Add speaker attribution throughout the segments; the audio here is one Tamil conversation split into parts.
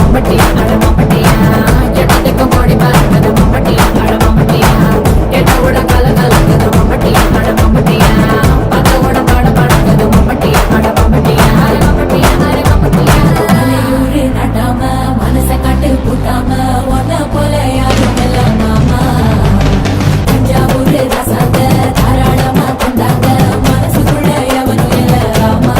Speaker 1: மம்பட்டியா அட மம்பட்டியா எட்டத்துக்கு மோடி பறக்குது மம்பட்டியா அட மம்பட்டியா எட்டோட கல கலக்குது மம்பட்டியா அட மம்பட்டியா பத்தோட பாட பறக்குது மம்பட்டியா அட மம்பட்டியா அட மம்பட்டியா அட மம்பட்டியா தலையூரு நட்டாம மனச கட்டு பூட்டாம ஒன்ன போல யாரும் இல்ல மாமா தஞ்சாவூர் ரசாங்க தாராளமா தந்தாங்க மனசுக்குள்ள எவனும் இல்ல ராமா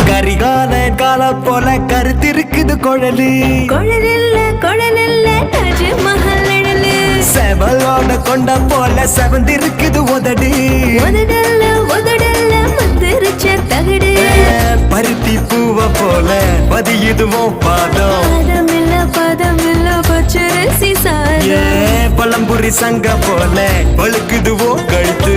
Speaker 2: கரிகாலன் கால போல கருத்திருக்குது குழலு
Speaker 3: குழலில்ல தாஜ்மஹல் நிழலு
Speaker 2: செவலோட கொண்ட போல செவந்திருக்குது உதடு
Speaker 3: உதடல்ல மந்திரிச்ச தகடு
Speaker 2: பருத்தி பூவ போல பதியுதுவோம் பாதம்
Speaker 3: பதமில்ல பச்சரிசி சாதம்
Speaker 2: பழம்புரி சங்க போல பழுக்குதுவோ கழுத்து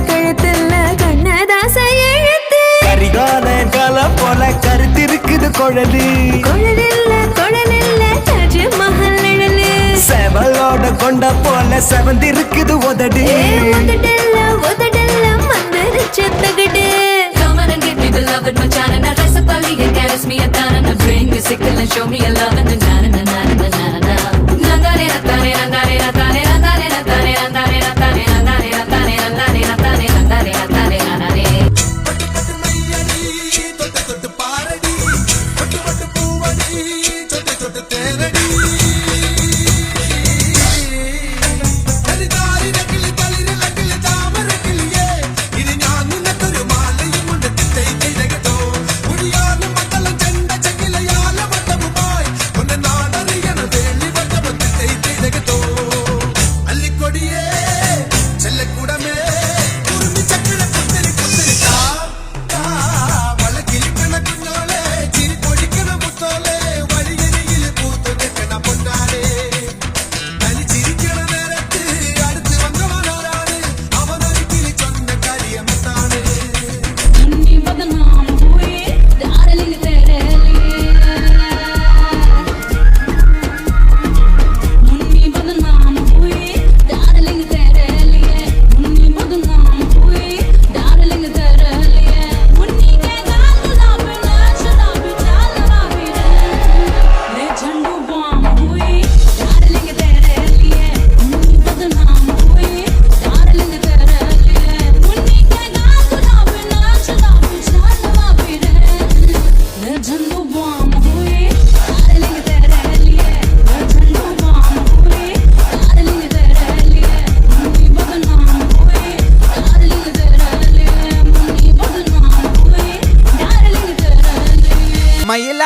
Speaker 3: கழுத்தில்ல கண்ணதாச எழுத்து
Speaker 2: கரிகாலன் கால போல கருத்திருக்குது குழலு
Speaker 3: குழலில்ல தாஜ்மஹல் நிழலு
Speaker 2: செவலோட கொண்ட போல செவந்திருக்குது உதடு
Speaker 3: உதடல்ல மந்திரிச்ச தகடு
Speaker 1: Come on and give me the love and Machan and I rise up early and caress me a tan and I bring you sickle and show me a love and na na na na na na na Nandare natane nandare natane nandare natane nandare natane nandare natane nandare natane nandare natane nandare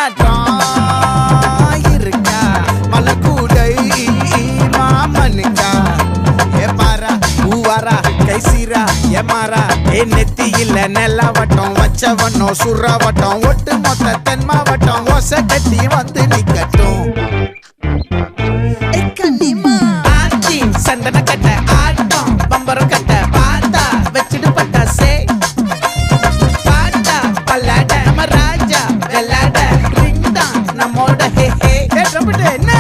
Speaker 2: மயிலாட்டம் இருக்கா மலக்கூடை மாமனுக்கா ஏ மாறா பூவாரா கைசீரா ஏ மாறா ஏ நெத்தியில நெல்லவட்டம் வச்சவட்டம் சுறவட்டம் ஒட்டு மொத்த தென் மாவட்டம் ஓசை கட்டி வந்து நிக்கட்டும் சந்தன கட்ட ஆட்டம் பம்பரம் கட்ட பார்த்தா வச்சுட்டு பட்டாசே பாட்டா பல்லாட நம்ம ராஜா வெள்ளாட ரிங் தான் நம்மோட ஹே ஹே என்ன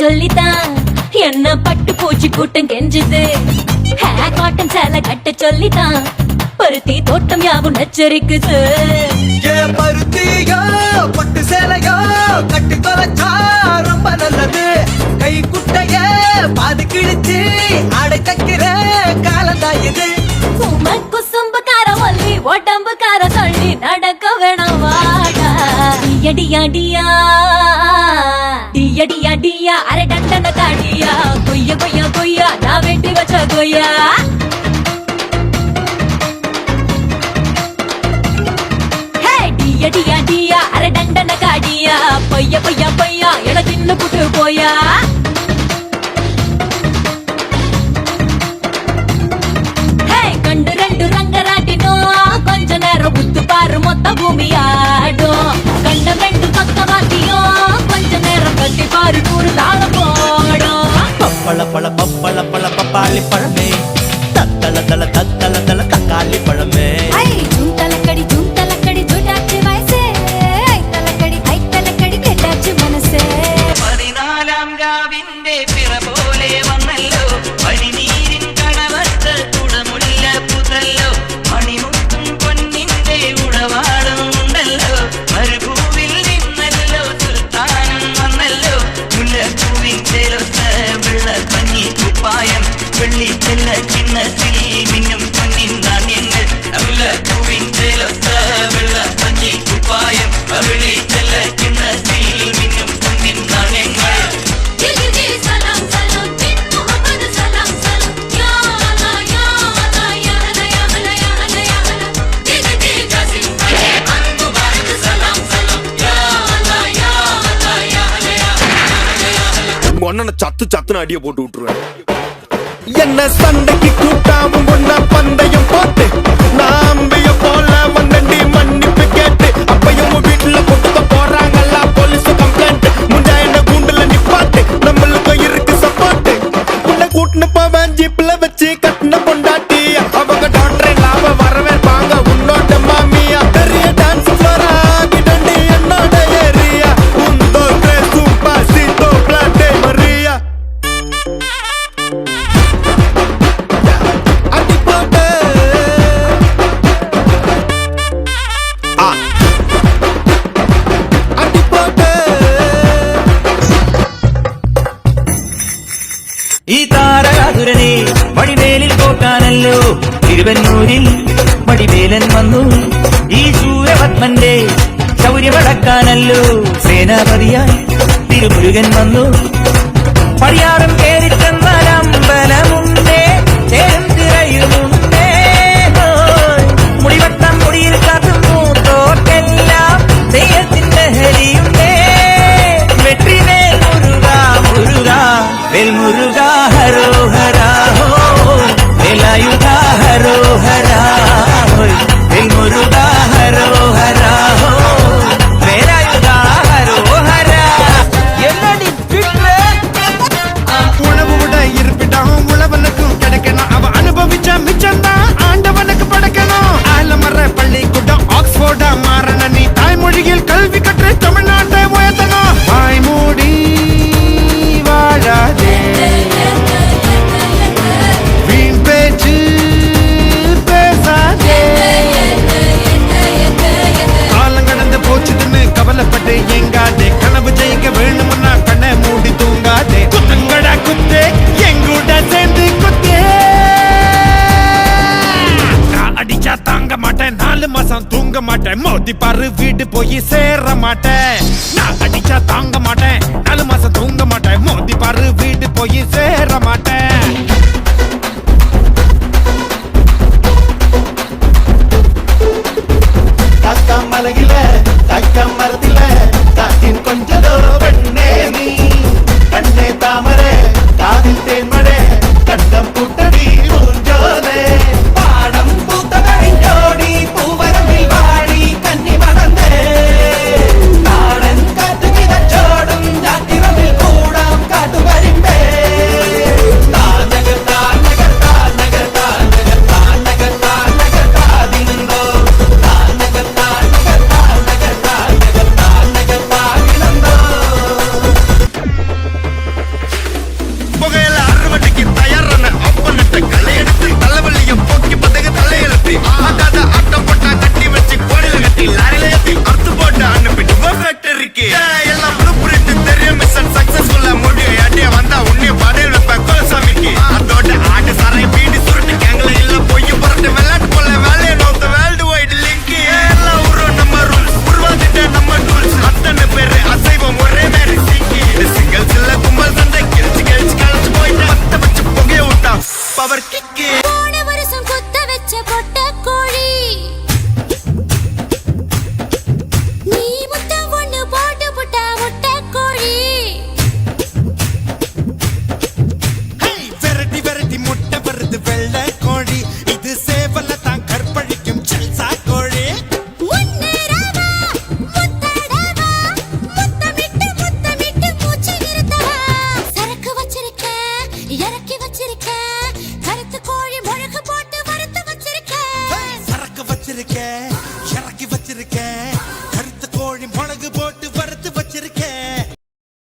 Speaker 3: சொல்லிதான் என்ன பட்டு பூச்சி கூட்டம் கெஞ்சுது காட்டன் சேலை கட்ட சொல்லிதான் பருத்தி தோட்டம் யாவும் நச்சரிக்குது
Speaker 2: பருத்தியோ பட்டு சேலையோ கட்டி தொலைச்சா ரொம்ப நல்லது கை குட்டைய பாதி கிழிச்சு ஆடை தைக்கிற காலந்தான் இது
Speaker 3: உமக்கு சொம்புக்கார ஒல்லி உடம்புக்கார சொல்லி நடக்க வேணாம் வாடா அடியா டியா அரை டண்டன தாடியா கொய்யா நான் வெட்டி வச்ச கொய்யா டியா அரை டண்டன காடியா பையா என தின்னு புட்டு போயா கண்டு ரெண்டு ரங்கராட்டினோ கொஞ்ச நேரம்
Speaker 4: பப்பாளி பழமே தத்தல தல தக்காளி பழமே
Speaker 3: ஜூன் தலக்கடி ஜூட்டாச்சு வயசே ஐ தலக்கடி கெட்டாச்சு மனசே
Speaker 5: 14 രാവിന്റെ പിറ പോലെ വന്നല്ലോ പനിനീരിൻ കണവത്ത് കുടമുല്ല പുതല്ലോ മണിമുത്തും പൊന്നിന്റെ ഉടവാടുണ്ടല്ലോ മരുഭൂവിൽ നിന്നല്ലോ സുൽത്താനം വന്നല്ലോ മുല്ലപ്പൂവിൻ ചേലൊത്ത വെള്ള പഞ്ഞി കുപ്പായം വെള്ളി ചെല്ല കിണ്ണത്തിൽ മിന്നും പൊന്നിൻ നാണ്യങ്ങൾ മുല്ലപ്പൂവിൻ ചേലൊത്ത വെള്ള പഞ്ഞി കുപ്പായം വെള്ളി ചെല്ല കിണ്ണത്തിൽ മിന്നും പൊന്നിൻ നാണ്യങ്ങൾ
Speaker 3: सलाम सलाम बिन मोहम्मद सलाम सलाम या अल्लाह या अल्लाह या अल्लाह या अल्लाह या अल्लाह या अल्लाह दिल कासिम मुबारक सलाम सलाम या अल्लाह या अल्लाह या अल्लाह
Speaker 6: ஒன்ன சத்துன்னு அடிய போட்டு விட்டுருவேன் என்ன சண்டைக்கு கூட்டாவும் ஒன்னா பந்தயம் போட்டு நாம்பிய போல வந்தண்டி மன்னிப்பு கேட்டு அப்பயும் வீட்டுல கொடுக்க போறாங்கல்ல போலீஸ் கம்ப்ளைண்ட் முண்டா என்ன கூண்டுல நிப்பாட்டு நம்மளுக்கும் இருக்கு சப்போர்ட் உன்னை கூட்டுன்னு போவேன் ஜீப்ல வச்சு கட்டின பொண்டாட்டி அவங்க டாக்டர் லாப வரவேற்பாங்க உன்னோட மாமியா பெரிய டான்ஸ் ஃப்ளோரா கிடண்டி என்னோட ஏரியா உந்தோ கிரேசும் பாசிட்டோ பிளாட்டே மரியா அடி போட்டு அடி போட்டு
Speaker 4: ഈ താരകാതുരനെ വടിവേലിൽ പോക്കാനല്ലോ തിരുവന്നൂരിൽ വടിവേലൻ വന്നു ഈ സൂര്യപത്മന്റെ ശൗര്യമടക്കാനല്ലോ സേനാപതിയായി തിരുമുരുകൻ വന്നു പടിയാറും കേറിച്ചെന്നാൽ അമ്പലമുണ്ടേ ചേർത്തിറയുമുണ്ടേ മുടിവട്ടം മുടിയിൽ കാത്തും മൂത്തോർക്കെല്ലാം തെയ്യത്തിന്റെ ഹരിയുണ്ടേ വെற்றிவேல் முருகா முருகா வேல் முருகா ஹரோஹரா வேலாயுதா ஹரோஹரா வேல் முருகா ஹரோஹரா வேலாயுதா ஹரோஹரா என்னடி பிட்ற
Speaker 2: உணவு விட இருப்பிடம் உழவனுக்கும் கிடைக்கணும் அவ அனுபவிச்ச மிச்சம்தான் ஆண்டவனுக்கு படைக்கணும் ஆலமர பள்ளிக்கூடம் ஆக்ஸ்போர்டா மாறன நீ தாய்மொழியில் கல்வி கற்று தமிழ்நாட்டை உயர்த்தணும் வாய்மூடி வாழாதே வீண் பேச்சு பேசாதே காலம் கடந்து போச்சுதுன்னு கவலைப்பட்டு எங்காதே கனவு ஜெயிக்க வேணும்னா கண்ணை மூடி தூங்காதே குத்துங்கடா குத்து எங்கூட சேர்ந்து குத்தே நான் அடிச்சா தாங்க மாட்டேன் 4 மாசம் தூங்க மாட்டேன் மோதி பாரு வீடு போய் சேர மாட்டேன் நான் அடிச்சா தாங்க மாட்டேன் 4 மாசம் தூங்க மாட்டேன் மோதி பாரு வீடு போய் சேர மாட்டேன்
Speaker 6: மலையில தக்க மரத்தில காட்டின் கொஞ்சதோ பெண்ணே நீ கண்ணே தாமரை காதில் தேன்மழை கண்டம் பூட்டடி ஊஞ்சோலே பாடம் பூத்ததோடி பூவரம்பில் வாடி கன்னி மணந்தே நாடன் காத்து மிதச்சோடும் ஜாத்திரமில் கூடம் காட்டு வரிம்பே
Speaker 7: வச்சிருக்கேன் இறக்கி வச்சிருக்கேன்